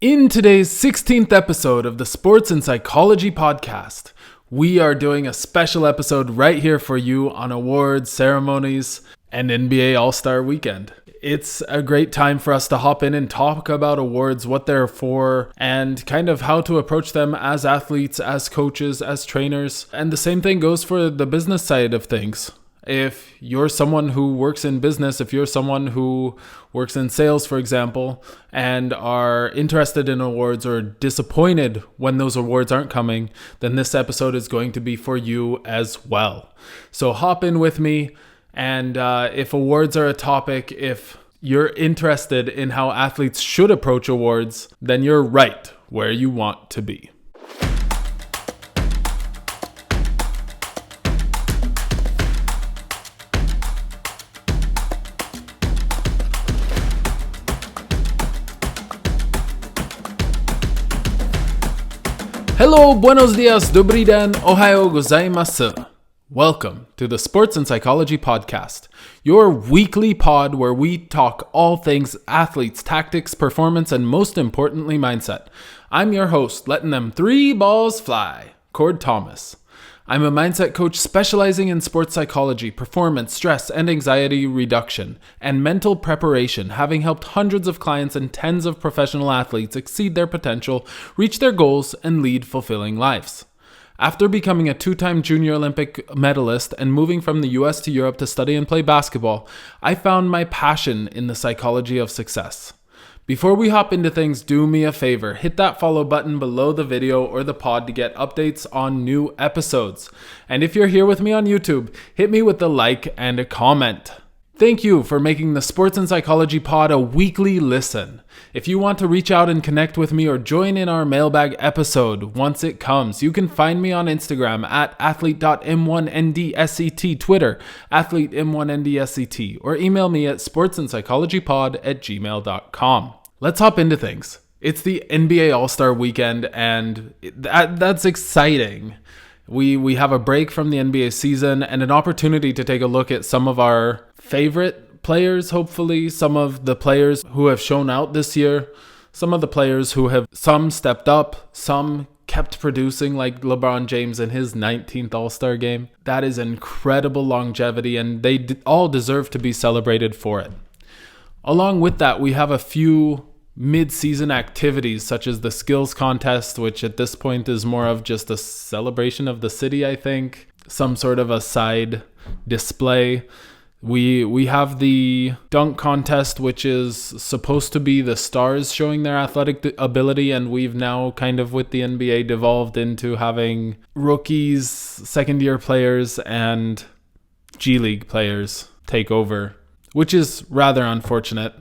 In today's 16th episode of the Sports and Psychology Podcast, we are doing a special episode right here for you on awards, ceremonies, and NBA All-Star Weekend. It's a great time for us to hop in and talk about awards, what they're for, and kind of how to approach them as athletes, as coaches, as trainers. And the same thing goes for the business side of things. If you're someone who works in business, if you're someone who works in sales, for example, and are interested in awards or disappointed when those awards aren't coming, then this episode is going to be for you as well. So hop in with me, and if awards are a topic, if you're interested in how athletes should approach awards, then you're right where you want to be. Hello, buenos dias, dobrý den, ohayo gozaimasu. Welcome to the Sports and Psychology Podcast, your weekly pod where we talk all things athletes, tactics, performance, and most importantly, mindset. I'm your host, letting them three balls fly, Cord Thomas. I'm a mindset coach specializing in sports psychology, performance, stress, and anxiety reduction, and mental preparation, having helped hundreds of clients and tens of professional athletes exceed their potential, reach their goals, and lead fulfilling lives. After becoming a two-time Junior Olympic medalist and moving from the US to Europe to study and play basketball, I found my passion in the psychology of success. Before we hop into things, do me a favor, hit that follow button below the video or the pod to get updates on new episodes. And if you're here with me on YouTube, hit me with a like and a comment. Thank you for making the Sports and Psychology Pod a weekly listen. If you want to reach out and connect with me or join in our mailbag episode once it comes, you can find me on Instagram at athlete.m1ndsct, Twitter, athletem1ndsct, or email me at sportsandpsychologypod@gmail.com. Let's hop into things. It's the NBA All-Star Weekend, and that's exciting. We have a break from the NBA season and an opportunity to take a look at some of our favorite players, hopefully, some of the players who have shown out this year, some of the players who have some stepped up, some kept producing like LeBron James in his 19th All-Star game. That is incredible longevity, and they all deserve to be celebrated for it. Along with that, we have a few mid-season activities such as the skills contest, which at this point is more of just a celebration of the city, I think. Some sort of a side display. We have the dunk contest, which is supposed to be the stars showing their athletic ability, and we've now kind of with the NBA devolved into having rookies, second-year players, and G League players take over, which is rather unfortunate.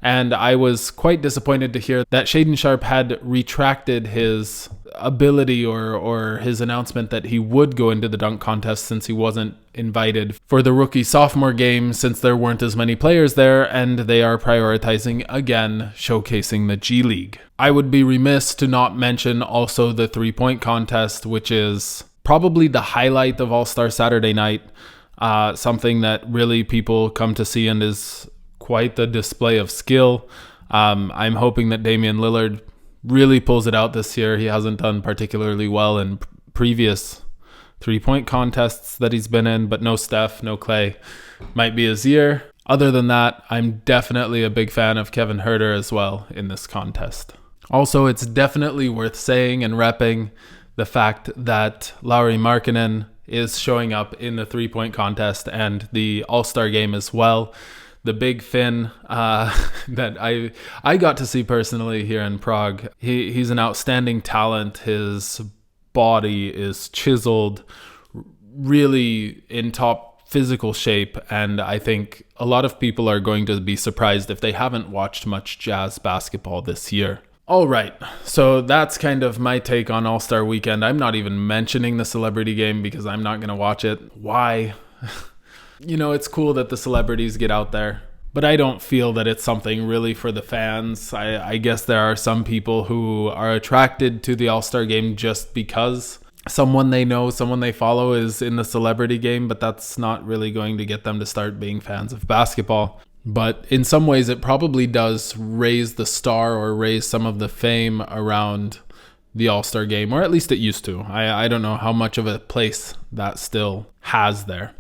And I was quite disappointed to hear that Shaedon Sharpe had retracted his ability or his announcement that he would go into the dunk contest since he wasn't invited for the rookie-sophomore game since there weren't as many players there, and they are prioritizing, again, showcasing the G League. I would be remiss to not mention also the three-point contest, which is probably the highlight of All-Star Saturday night, something that really people come to see and is quite the display of skill. I'm hoping that Damian Lillard really pulls it out this year. He hasn't done particularly well in previous three-point contests that he's been in, but no Steph, no Clay. Might be his year. Other than that, I'm definitely a big fan of Kevin Huerter as well in this contest. Also, it's definitely worth saying and repping the fact that Lauri Markkanen is showing up in the three-point contest and the All-Star game as well. The big Finn that I got to see personally here in Prague. He's an outstanding talent. His body is chiseled, really in top physical shape, and I think a lot of people are going to be surprised if they haven't watched much Jazz basketball this year. All right, so that's kind of my take on All-Star Weekend. I'm not even mentioning the celebrity game because I'm not going to watch it. Why? You know, it's cool that the celebrities get out there, but I don't feel that it's something really for the fans. I guess there are some people who are attracted to the All-Star game just because someone they know, someone they follow is in the celebrity game, but that's not really going to get them to start being fans of basketball. But in some ways, it probably does raise the star or raise some of the fame around the All-Star game, or at least it used to. I don't know how much of a place that still has there.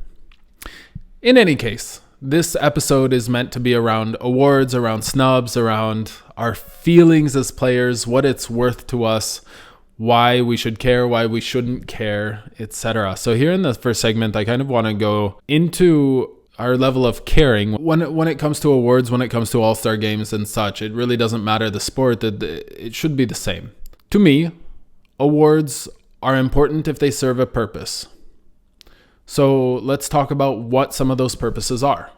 In any case, this episode is meant to be around awards, around snubs, around our feelings as players, what it's worth to us, why we should care, why we shouldn't care, etc. So here in the first segment, I kind of want to go into our level of caring when it comes to awards, when it comes to All-Star games and such. It really doesn't matter the sport, it should be the same. To me, awards are important if they serve a purpose. So let's talk about what some of those purposes are.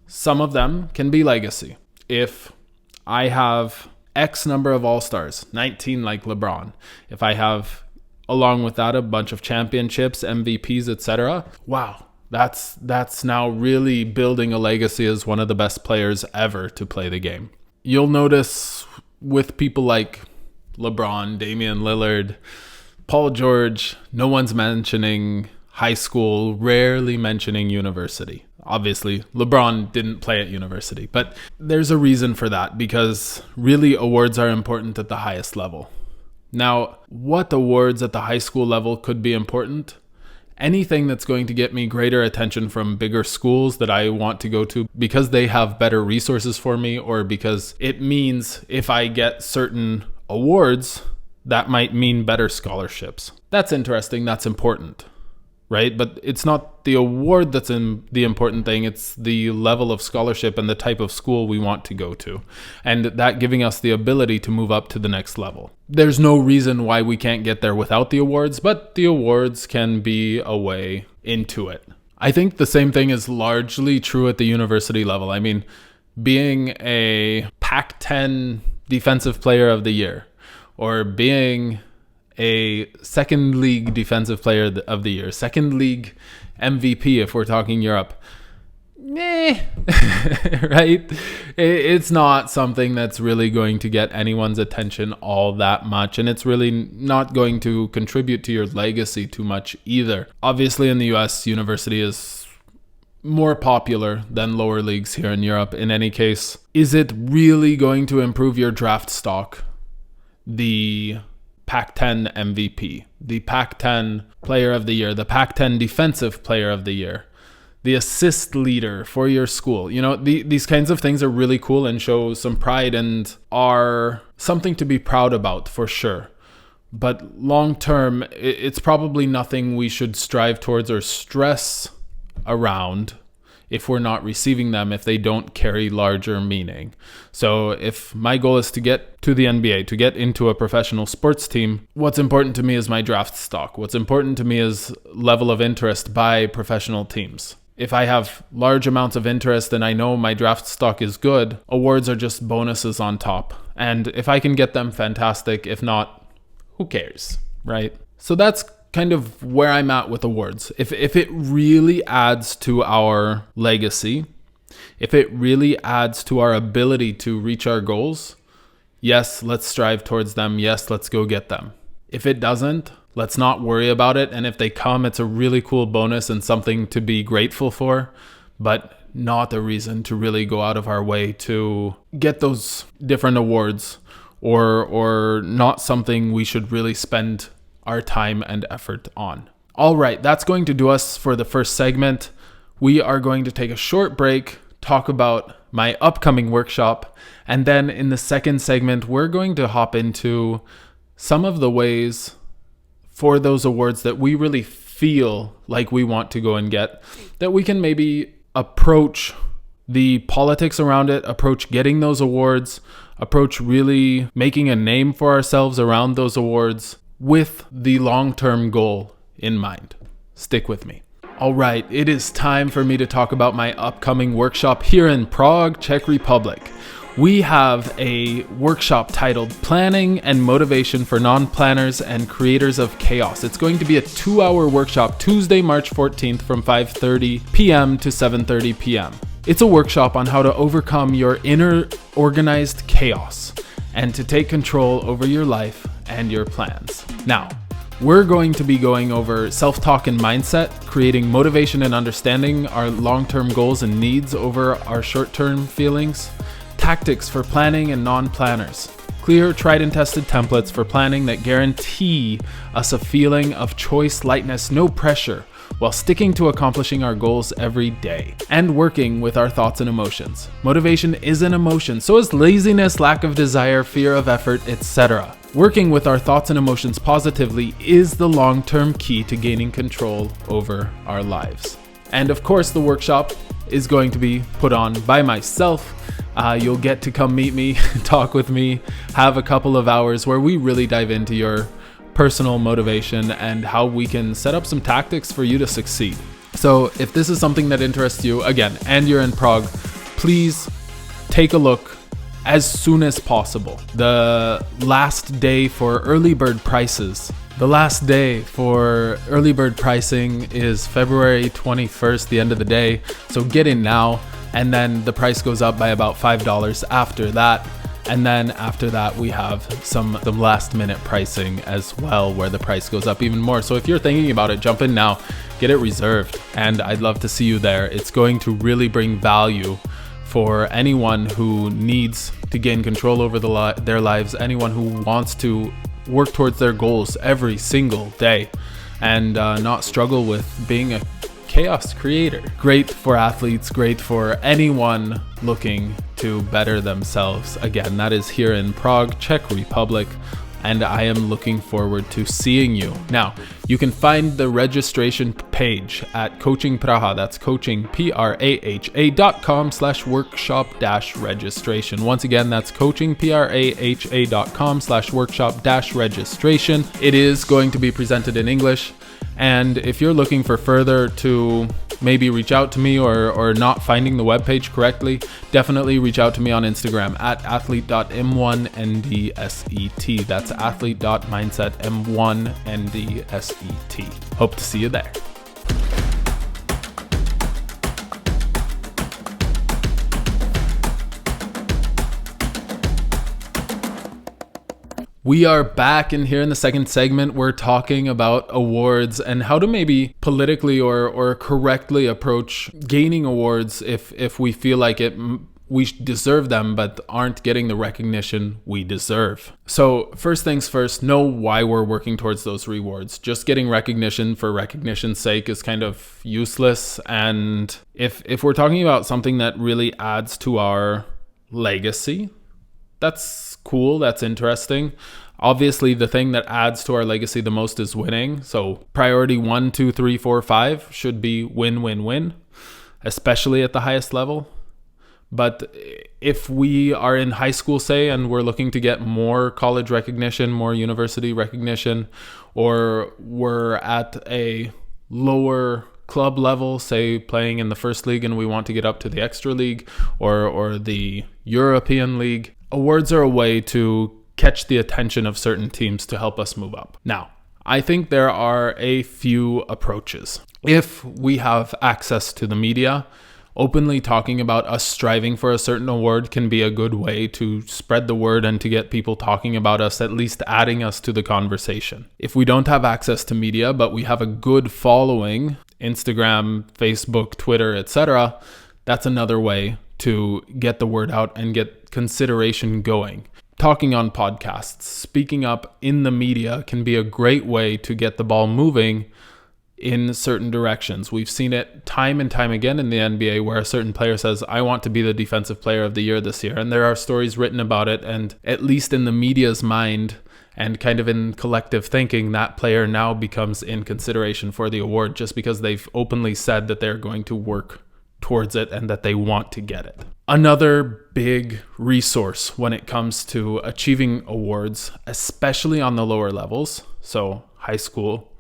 Some of them can be legacy. If I have X number of All-Stars, 19 like LeBron, if I have, along with that, a bunch of championships, MVPs, etc., wow, that's now really building a legacy as one of the best players ever to play the game. You'll notice with people like LeBron, Damian Lillard, Paul George, no one's mentioning high school, rarely mentioning university. Obviously, LeBron didn't play at university, but there's a reason for that, because really awards are important at the highest level. Now, what awards at the high school level could be important? Anything that's going to get me greater attention from bigger schools that I want to go to because they have better resources for me, or because it means if I get certain awards, that might mean better scholarships. That's interesting, that's important, right? But it's not the award that's the important thing, it's the level of scholarship and the type of school we want to go to, and that giving us the ability to move up to the next level. There's no reason why we can't get there without the awards, but the awards can be a way into it. I think the same thing is largely true at the university level. I mean, being a Pac-10 Defensive Player of the Year, or being a second league Defensive Player of the Year, second league MVP if we're talking Europe, right? It's not something that's really going to get anyone's attention all that much, and it's really not going to contribute to your legacy too much either. Obviously in the US, university is more popular than lower leagues here in Europe. In any case, is it really going to improve your draft stock? The Pac-10 MVP, the Pac-10 Player of the Year, the Pac-10 Defensive Player of the Year, the assist leader for your school. You know, these kinds of things are really cool and show some pride and are something to be proud about for sure. But long term, it's probably nothing we should strive towards or stress around if we're not receiving them, if they don't carry larger meaning. So if my goal is to get to the NBA, to get into a professional sports team, what's important to me is my draft stock. What's important to me is level of interest by professional teams. If I have large amounts of interest and I know my draft stock is good, awards are just bonuses on top. And if I can get them, fantastic. If not, who cares, right? So that's kind of where I'm at with awards. If it really adds to our legacy, if it really adds to our ability to reach our goals, yes, let's strive towards them. Yes, let's go get them. If it doesn't, let's not worry about it. And if they come, it's a really cool bonus and something to be grateful for, but not a reason to really go out of our way to get those different awards, or not something we should really spend our time and effort on. All right, that's going to do us for the first segment. We are going to take a short break, talk about my upcoming workshop, and then in the second segment, we're going to hop into some of the ways for those awards that we really feel like we want to go and get, that we can maybe approach the politics around it, approach getting those awards, approach really making a name for ourselves around those awards, with the long-term goal in mind. Stick with me. All right, it is time for me to talk about my upcoming workshop here in Prague, Czech Republic. We have a workshop titled Planning and Motivation for Non-Planners and Creators of Chaos. It's going to be a 2-hour workshop, Tuesday, March 14th from 5:30 p.m. to 7:30 p.m. It's a workshop on how to overcome your inner organized chaos and to take control over your life and your plans. Now, We're going to be going over self-talk and mindset, creating motivation and understanding our long-term goals and needs over our short-term feelings, tactics for planning and non-planners, clear, tried and tested templates for planning that guarantee us a feeling of choice, lightness, no pressure, while sticking to accomplishing our goals every day, and working with our thoughts and emotions. Motivation is an emotion, so is laziness, lack of desire, fear of effort, etc. Working with our thoughts and emotions positively is the long-term key to gaining control over our lives. And of course, the workshop is going to be put on by myself. You'll get to come meet me, talk with me, have a couple of hours where we really dive into your personal motivation and how we can set up some tactics for you to succeed. So if this is something that interests you, again, and you're in Prague, please take a look as soon as possible. The last day for early bird prices. The last day for early bird pricing is February 21st, the end of the day. So get in now, and then the price goes up by about $5 after that. And then after that, we have some last minute pricing as well, where the price goes up even more. So if you're thinking about it, jump in now, get it reserved, and I'd love to see you there. It's going to really bring value for anyone who needs to gain control over their lives, anyone who wants to work towards their goals every single day and not struggle with being a chaos creator. Great for athletes, great for anyone looking to better themselves. Again, that is here in Prague, Czech Republic, and I am looking forward to seeing you. Now, you can find the registration page at Coaching Praha. That's coaching, praha.com/workshop-registration. Once again, that's coaching, praha.com/workshop-registration. It is going to be presented in English. And if you're looking for further to maybe reach out to me or not finding the webpage correctly, definitely reach out to me on Instagram at athlete.m1ndset. That's athlete.mindsetm1ndset. Hope to see you there. We are back, and here in the second segment, we're talking about awards and how to maybe politically or correctly approach gaining awards if we feel like we deserve them but aren't getting the recognition we deserve. So first things first, know why we're working towards those rewards. Just getting recognition for recognition's sake is kind of useless. And if we're talking about something that really adds to our legacy, that's cool, that's interesting. Obviously, the thing that adds to our legacy the most is winning. So priority 1, 2, 3, 4, 5 should be win, win, win, especially at the highest level. But if we are in high school, say, and we're looking to get more college recognition, more university recognition, or we're at a lower club level, say playing in the first league and we want to get up to the extra league or the European league, awards are a way to catch the attention of certain teams to help us move up. Now, I think there are a few approaches. If we have access to the media, openly talking about us striving for a certain award can be a good way to spread the word and to get people talking about us, at least adding us to the conversation. If we don't have access to media, but we have a good following, Instagram, Facebook, Twitter, etc., that's another way to get the word out and get consideration going. Talking on podcasts, speaking up in the media can be a great way to get the ball moving in certain directions. We've seen it time and time again in the NBA where a certain player says, I want to be the defensive player of the year this year. And there are stories written about it. And at least in the media's mind and kind of in collective thinking, that player now becomes in consideration for the award just because they've openly said that they're going to work towards it and that they want to get it. Another big resource when it comes to achieving awards, especially on the lower levels, so high school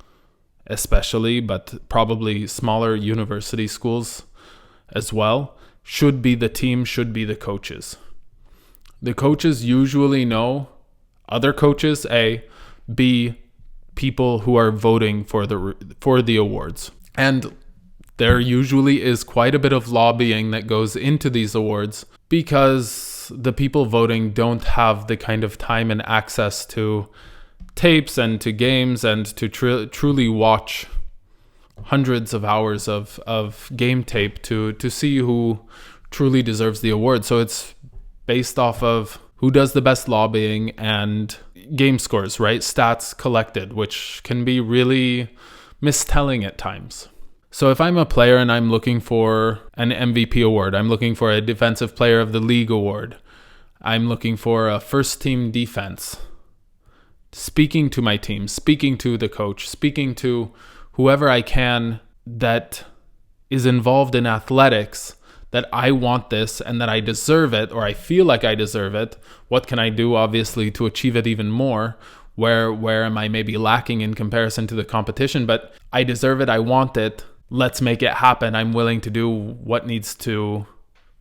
especially, but probably smaller university schools as well, should be the team, should be the coaches. The coaches usually know other coaches, A, B, people who are voting for the awards. And there usually is quite a bit of lobbying that goes into these awards because the people voting don't have the kind of time and access to tapes and to games and to truly watch hundreds of hours of game tape to see who truly deserves the award. So it's based off of who does the best lobbying and game scores, right? Stats collected, which can be really mistelling at times. So if I'm a player and I'm looking for an MVP award, I'm looking for a Defensive Player of the League award, I'm looking for a first team defense, speaking to my team, speaking to the coach, speaking to whoever I can that is involved in athletics, that I want this and that I deserve it, or I feel like I deserve it. What can I do, obviously, to achieve it even more? Where am I maybe lacking in comparison to the competition? But I deserve it. I want it. Let's make it happen. I'm willing to do what needs to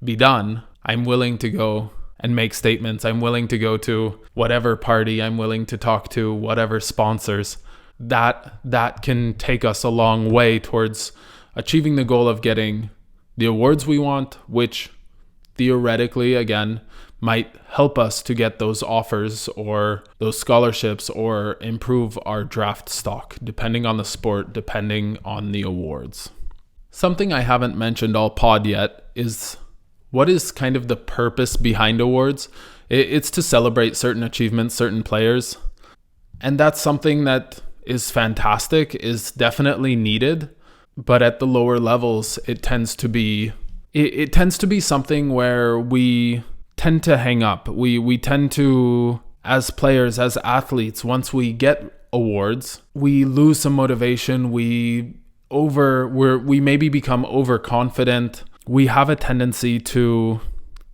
be done. I'm willing to go and make statements. I'm willing to go to whatever party. I'm willing to talk to whatever sponsors. That can take us a long way towards achieving the goal of getting the awards we want, which theoretically, again, might help us to get those offers or those scholarships or improve our draft stock, depending on the sport, depending on the awards. Something I haven't mentioned all pod yet is what is kind of the purpose behind awards. It's to celebrate certain achievements, certain players. And that's something that is fantastic, is definitely needed. But at the lower levels, it tends to be something where we tend to hang up. We tend to, as players, as athletes, once we get awards, we lose some motivation. We maybe become overconfident. We have a tendency to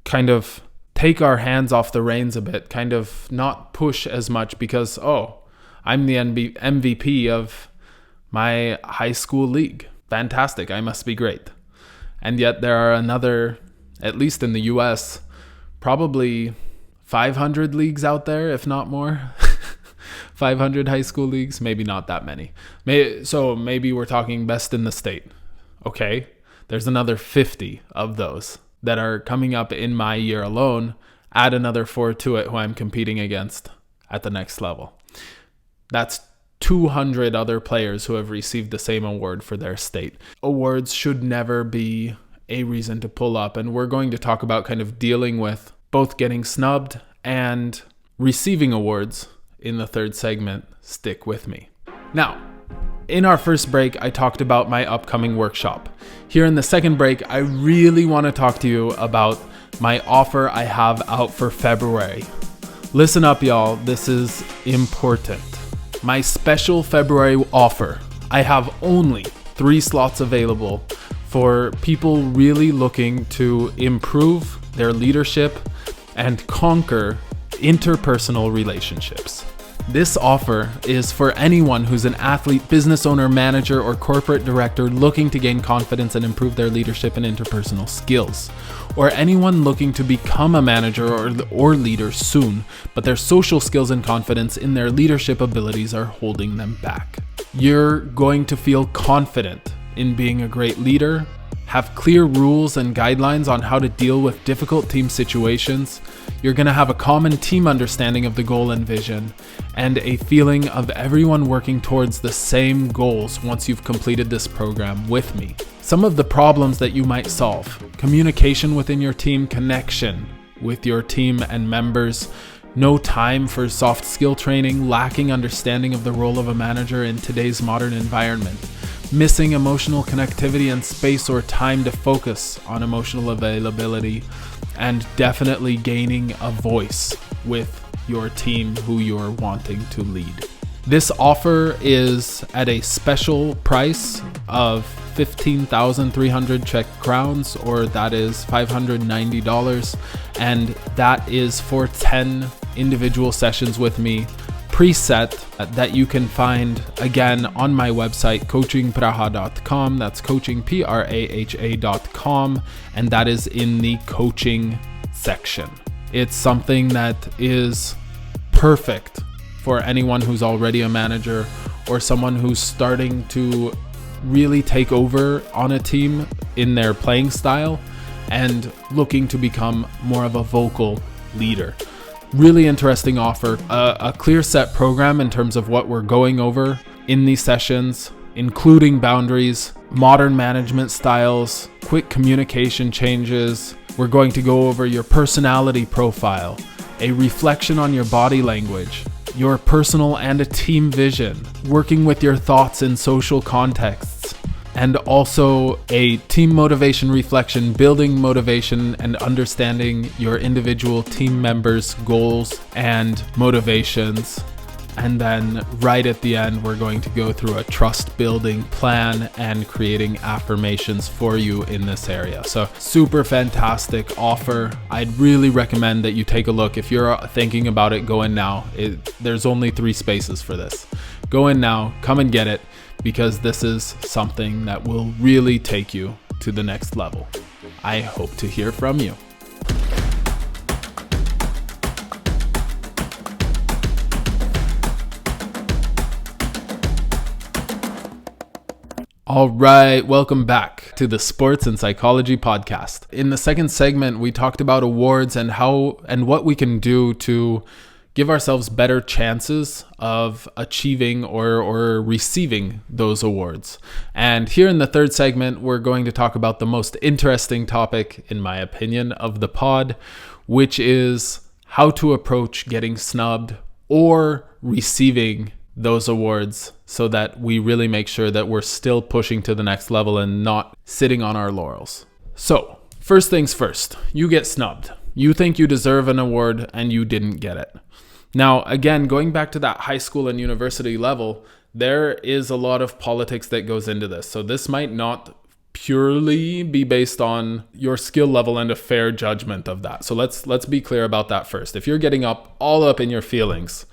kind of take our hands off the reins a bit, kind of not push as much because, I'm the MVP of my high school league. Fantastic, I must be great. And yet there are another, at least in the US, probably 500 leagues out there, if not more. 500 high school leagues, maybe not that many. So maybe we're talking best in the state. Okay, there's another 50 of those that are coming up in my year alone. Add another 4 to it who I'm competing against at the next level. That's 200 other players who have received the same award for their state. Awards should never be a reason to pull up, and we're going to talk about kind of dealing with both getting snubbed and receiving awards in the third segment. Stick with me. Now, in our first break, I talked about my upcoming workshop. Here in the second break, I really want to talk to you about my offer I have out for February. Listen up, y'all. This is important. My special February offer. I have only 3 slots available for people really looking to improve their leadership and conquer interpersonal relationships. This offer is for anyone who's an athlete, business owner, manager, or corporate director looking to gain confidence and improve their leadership and interpersonal skills, or anyone looking to become a manager or leader soon, but their social skills and confidence in their leadership abilities are holding them back. You're going to feel confident in being a great leader, have clear rules and guidelines on how to deal with difficult team situations. You're going to have a common team understanding of the goal and vision, and a feeling of everyone working towards the same goals once you've completed this program with me. Some of the problems that you might solve: communication within your team, connection with your team and members, no time for soft skill training, lacking understanding of the role of a manager in today's modern environment, missing emotional connectivity and space or time to focus on emotional availability, and definitely gaining a voice with your team who you're wanting to lead. This offer is at a special price of 15,300 Czech crowns, or that is $590, and that is for 10 individual sessions with me, preset, that you can find again on my website, coachingpraha.com. That's coachingpraha.com, and that is in the coaching section. It's something that is perfect for anyone who's already a manager or someone who's starting to really take over on a team in their playing style and looking to become more of a vocal leader. Really interesting offer, a clear set program in terms of what we're going over in these sessions, including boundaries, modern management styles, quick communication changes. We're going to go over your personality profile, a reflection on your body language, your personal and a team vision, working with your thoughts in social contexts, and also a team motivation reflection, building motivation and understanding your individual team members' goals and motivations. And then right at the end, we're going to go through a trust building plan and creating affirmations for you in this area. So super fantastic offer. I'd really recommend that you take a look. If you're thinking about it, go in now. There's only 3 spaces for this. Go in now, come and get it, because this is something that will really take you to the next level. I hope to hear from you. All right, welcome back to the Sports and Psychology Podcast. In the second segment, we talked about awards and how and what we can do to give ourselves better chances of achieving or receiving those awards. And here in the third segment, we're going to talk about the most interesting topic, in my opinion, of the pod, which is how to approach getting snubbed or receiving those awards so that we really make sure that we're still pushing to the next level and not sitting on our laurels. So, first things first, you get snubbed. You think you deserve an award and you didn't get it. Now, again, going back to that high school and university level, there is a lot of politics that goes into this. So this might not purely be based on your skill level and a fair judgment of that. So let's be clear about that first. If you're getting all up in your feelings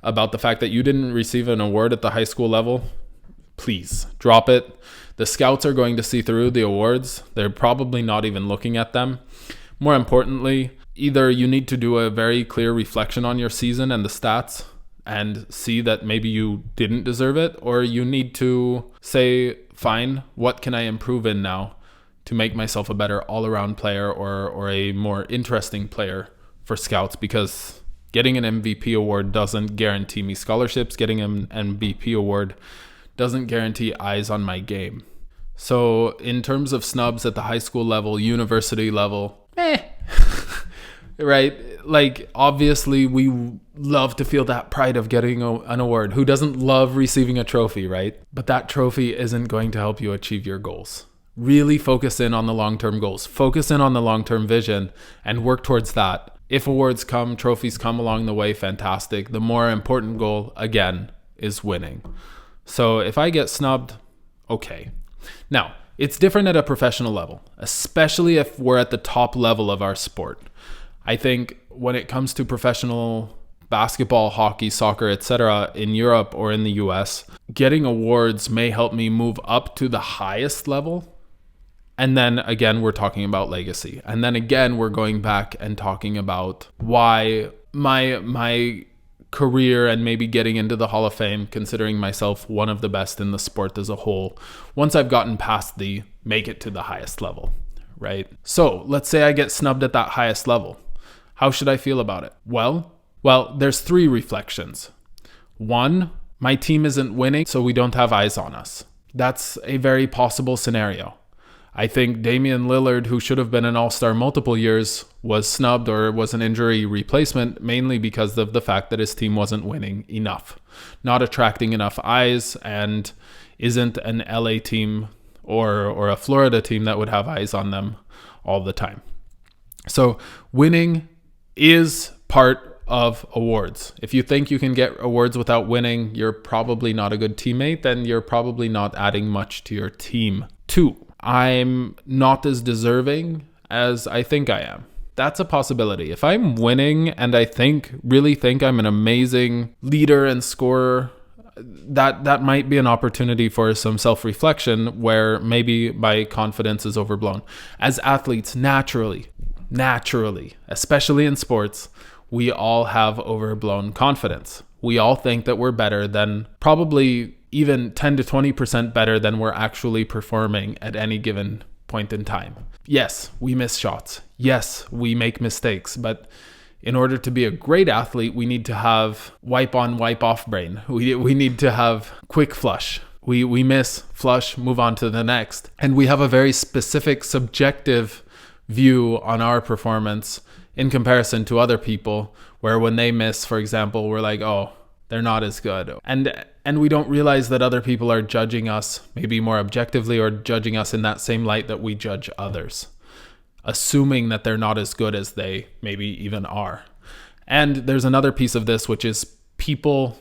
about the fact that you didn't receive an award at the high school level, please drop it. The scouts are going to see through the awards. They're probably not even looking at them. More importantly, either you need to do a very clear reflection on your season and the stats and see that maybe you didn't deserve it, or you need to say, fine, what can I improve in now to make myself a better all-around player or a more interesting player for scouts, because getting an MVP award doesn't guarantee me scholarships. Getting an MVP award doesn't guarantee eyes on my game. So in terms of snubs at the high school level, university level, right? Like, obviously we love to feel that pride of getting an award. Who doesn't love receiving a trophy, right? But that trophy isn't going to help you achieve your goals. Really focus in on the long-term goals. Focus in on the long-term vision and work towards that. If awards come, trophies come along the way, fantastic. The more important goal, again, is winning. So if I get snubbed, okay. Now, it's different at a professional level, especially if we're at the top level of our sport. I think when it comes to professional basketball, hockey, soccer, etc. in Europe or in the US, getting awards may help me move up to the highest level. And then again, we're talking about legacy. And then again, we're going back and talking about why my career and maybe getting into the Hall of Fame, considering myself one of the best in the sport as a whole, once I've gotten past the make it to the highest level, right? So let's say I get snubbed at that highest level. How should I feel about it? Well, there's 3 reflections. 1, my team isn't winning, so we don't have eyes on us. That's a very possible scenario. I think Damian Lillard, who should have been an all-star multiple years, was snubbed or was an injury replacement mainly because of the fact that his team wasn't winning enough, not attracting enough eyes, and isn't an LA team or a Florida team that would have eyes on them all the time. So winning is part of awards. If you think you can get awards without winning, you're probably not a good teammate, then you're probably not adding much to your team. 2, I'm not as deserving as I think I am. That's a possibility. If I'm winning and I really think I'm an amazing leader and scorer, that might be an opportunity for some self-reflection where maybe my confidence is overblown. As athletes, naturally, especially in sports, we all have overblown confidence. We all think that we're better than, probably even 10 to 20% better than we're actually performing at any given point in time. Yes, we miss shots. Yes, we make mistakes. But in order to be a great athlete, we need to have wipe on, wipe off brain. We need to have quick flush. We miss, flush, move on to the next. And we have a very specific subjective view on our performance in comparison to other people, where when they miss, for example, we're like, oh, they're not as good. And we don't realize that other people are judging us maybe more objectively, or judging us in that same light that we judge others, assuming that they're not as good as they maybe even are. And there's another piece of this, which is people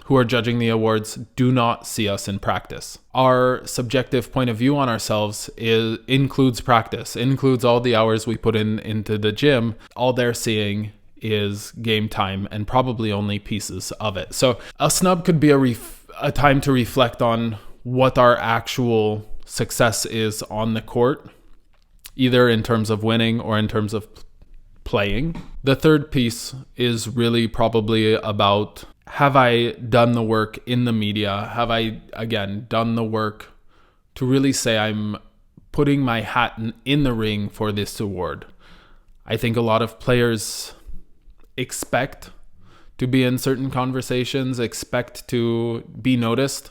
who are judging the awards do not see us in practice. Our subjective point of view on ourselves includes practice, includes all the hours we put into the gym. All they're seeing is game time, and probably only pieces of it. So a snub could be a time to reflect on what our actual success is on the court, either in terms of winning or in terms of playing. The third piece is really probably about, have I done the work in the media? Have I, again, done the work to really say I'm putting my hat in the ring for this award? I think a lot of players expect to be in certain conversations, expect to be noticed.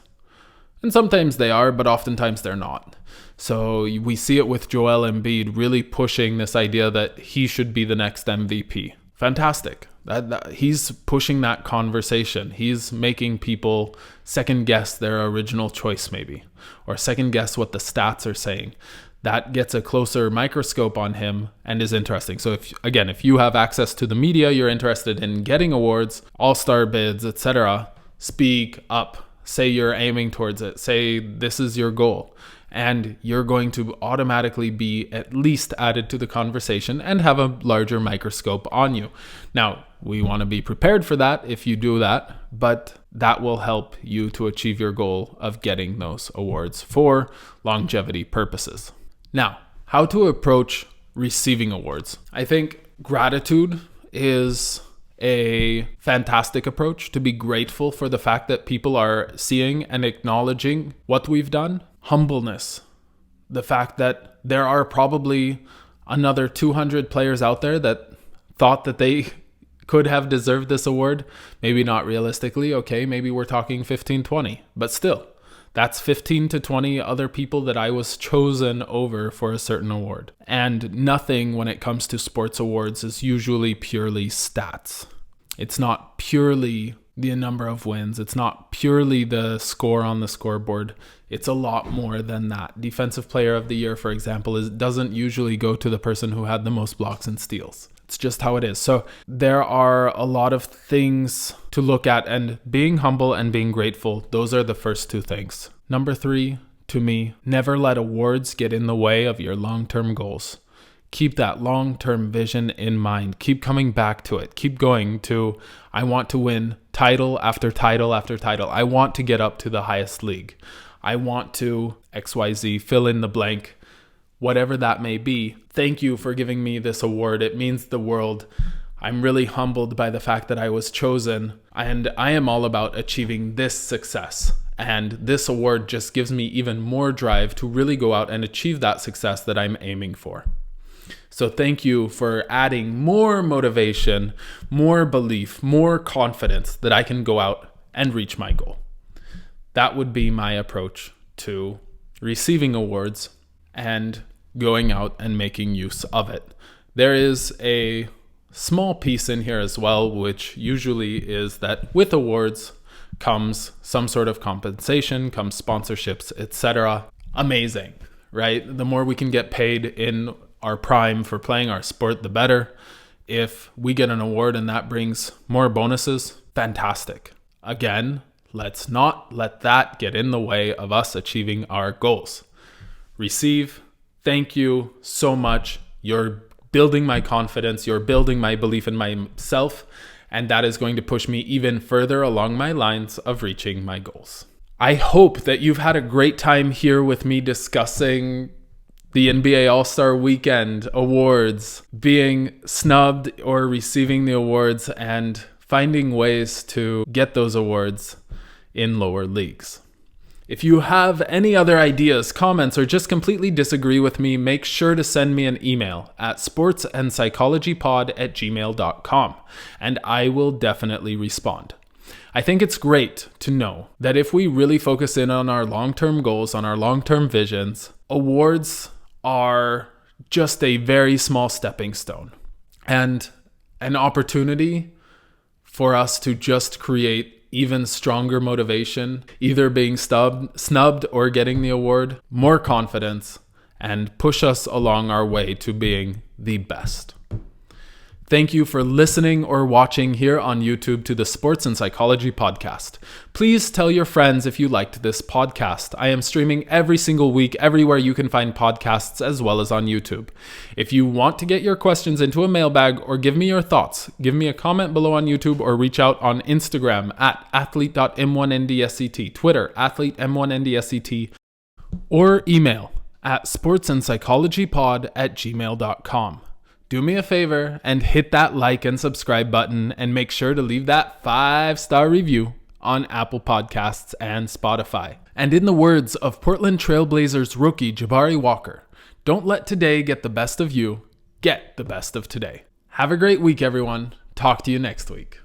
And sometimes they are, but oftentimes they're not. So we see it with Joel Embiid really pushing this idea that he should be the next MVP. Fantastic. That he's pushing that conversation. He's making people second guess their original choice maybe, or second guess what the stats are saying. That gets a closer microscope on him and is interesting. So if you have access to the media, you're interested in getting awards, all-star bids, etc., speak up. Say you're aiming towards it. Say this is your goal. And you're going to automatically be at least added to the conversation and have a larger microscope on you. Now, we want to be prepared for that if you do that, but that will help you to achieve your goal of getting those awards for longevity purposes. Now, how to approach receiving awards. I think gratitude is a fantastic approach, to be grateful for the fact that people are seeing and acknowledging what we've done. Humbleness, the fact that there are probably another 200 players out there that thought that they could have deserved this award. Maybe not realistically, okay, maybe we're talking 15, 20, but still, that's 15 to 20 other people that I was chosen over for a certain award. And nothing when it comes to sports awards is usually purely stats. It's not purely the number of wins. It's not purely the score on the scoreboard. It's a lot more than that. Defensive Player of the Year, for example, doesn't usually go to the person who had the most blocks and steals. It's just how it is. So there are a lot of things to look at, and being humble and being grateful, those are the first two things. Number 3, to me, never let awards get in the way of your long-term goals. Keep that long-term vision in mind. Keep coming back to it. Keep going to, I want to win title after title after title. I want to get up to the highest league. I want to XYZ, fill in the blank, whatever that may be. Thank you for giving me this award. It means the world. I'm really humbled by the fact that I was chosen, and I am all about achieving this success. And this award just gives me even more drive to really go out and achieve that success that I'm aiming for. So thank you for adding more motivation, more belief, more confidence that I can go out and reach my goal. That would be my approach to receiving awards and going out and making use of it. There is a small piece in here as well, which usually is that with awards comes some sort of compensation, comes sponsorships, etc. Amazing, right? The more we can get paid in our prime for playing our sport, the better. If we get an award and that brings more bonuses, fantastic. Again, let's not let that get in the way of us achieving our goals. Receive, thank you so much. You're building my confidence. You're building my belief in myself. And that is going to push me even further along my lines of reaching my goals. I hope that you've had a great time here with me discussing the NBA All-Star Weekend awards, being snubbed or receiving the awards, and finding ways to get those awards in lower leagues. If you have any other ideas, comments, or just completely disagree with me, make sure to send me an email at sportsandpsychologypod@gmail.com, and I will definitely respond. I think it's great to know that if we really focus in on our long-term goals, on our long-term visions, awards are just a very small stepping stone and an opportunity for us to just create even stronger motivation, either being snubbed or getting the award, more confidence, and push us along our way to being the best. Thank you for listening or watching here on YouTube to the Sports and Psychology Podcast. Please tell your friends if you liked this podcast. I am streaming every single week everywhere you can find podcasts, as well as on YouTube. If you want to get your questions into a mailbag or give me your thoughts, give me a comment below on YouTube or reach out on Instagram at athlete.m1ndsct, Twitter athletem1ndsct, or email at sportsandpsychologypod@gmail.com. Do me a favor and hit that like and subscribe button, and make sure to leave that 5-star review on Apple Podcasts and Spotify. And in the words of Portland Trailblazers rookie Jabari Walker, don't let today get the best of you, get the best of today. Have a great week, everyone. Talk to you next week.